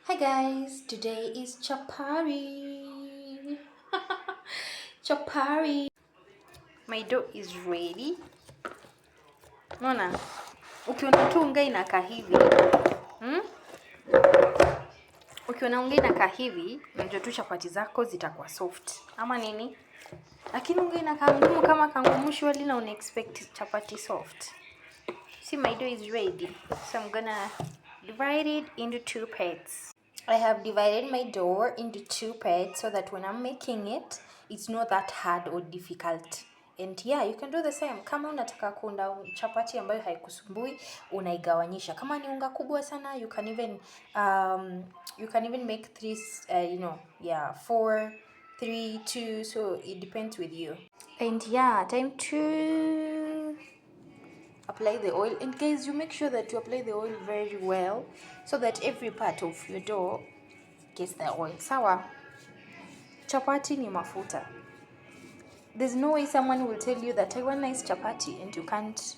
Hi guys, today is Chapati. Chapati. My dough is ready. Mona, ukiona tu unga inakaa hivi. Ukiona unga inakaa hivi, unajua tu chapati zako zitakuwa soft. Ama nini? Lakini unga inakaa ngumu kama kangumu wali na una expect chapati soft. See, my dough is ready. So I'm gonna divide it into 2 parts. I have divided my dough into 2 parts so that when I'm making it, it's not that hard or difficult. And yeah, you can do the same. Kama unataka kuunda chapati ambayo haikusumbui, unaigawanyisha. Kama ni unga kubwa sana, you can even make 4, 3, 2, so it depends with you. And yeah, time to apply the oil. And guys, you make sure that you apply the oil very well so that every part of your dough gets the oil. Sawa? Chapati ni mafuta. There's no way someone will tell you that I want nice chapati and you can't,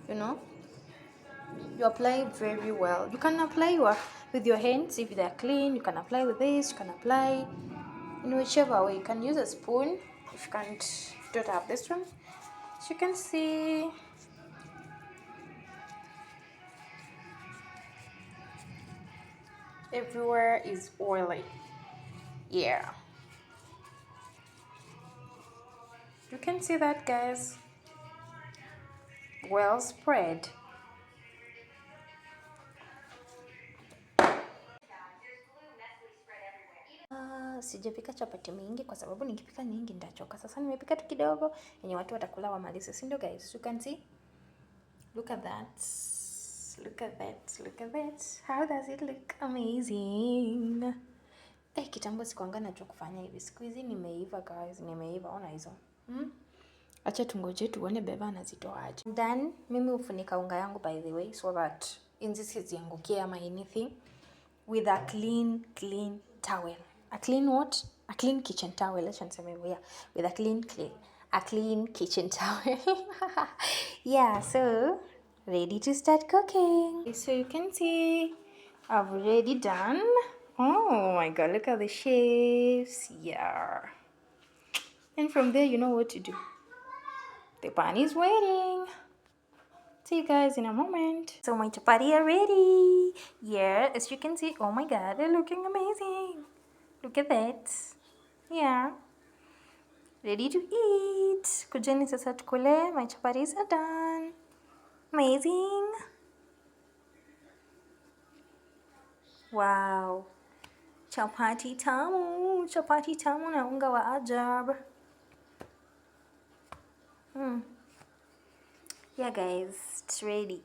you apply very well. You can apply with your hands if they're clean. You can apply with this. You can apply in whichever way. You can use a spoon if you don't have this one. As you can see, everywhere is oily. Yeah. You can see that, guys. Well spread. Sijapika chapati mingi kwa sababu nikipika nyingi nitachoka. Sasa nimepika tu kidogo yenye watu watakula wamalize, si ndio guys? You can see. Look at that. Look at that. Look at that. How does it look? Amazing. Kitambo sikuanga najua kufanya hivi. Siku hizi nimeiva guys, nimeiva. Ona hizo. Acha tungoje tuone beba anazitoaje. Then mimi hufunika unga yangu by the way so that inzi siziangukie ama anything with a clean towel. A clean what? A clean kitchen towel. Let's say yeah, with a clean kitchen towel. Yeah, so ready to start cooking. So you can see I've already done. Oh my god, look at the shapes. Yeah. And from there, you know what to do. The pan is waiting. See you guys in a moment. So my chapati are ready. Yeah, as you can see, oh my god, they're looking amazing. Look at that. Yeah. Ready to eat. Kujeni sasa tukule. My chapatis are done. Amazing. Wow. Chapati tamu. Chapati tamu na unga wa ajab. Yeah guys, it's ready.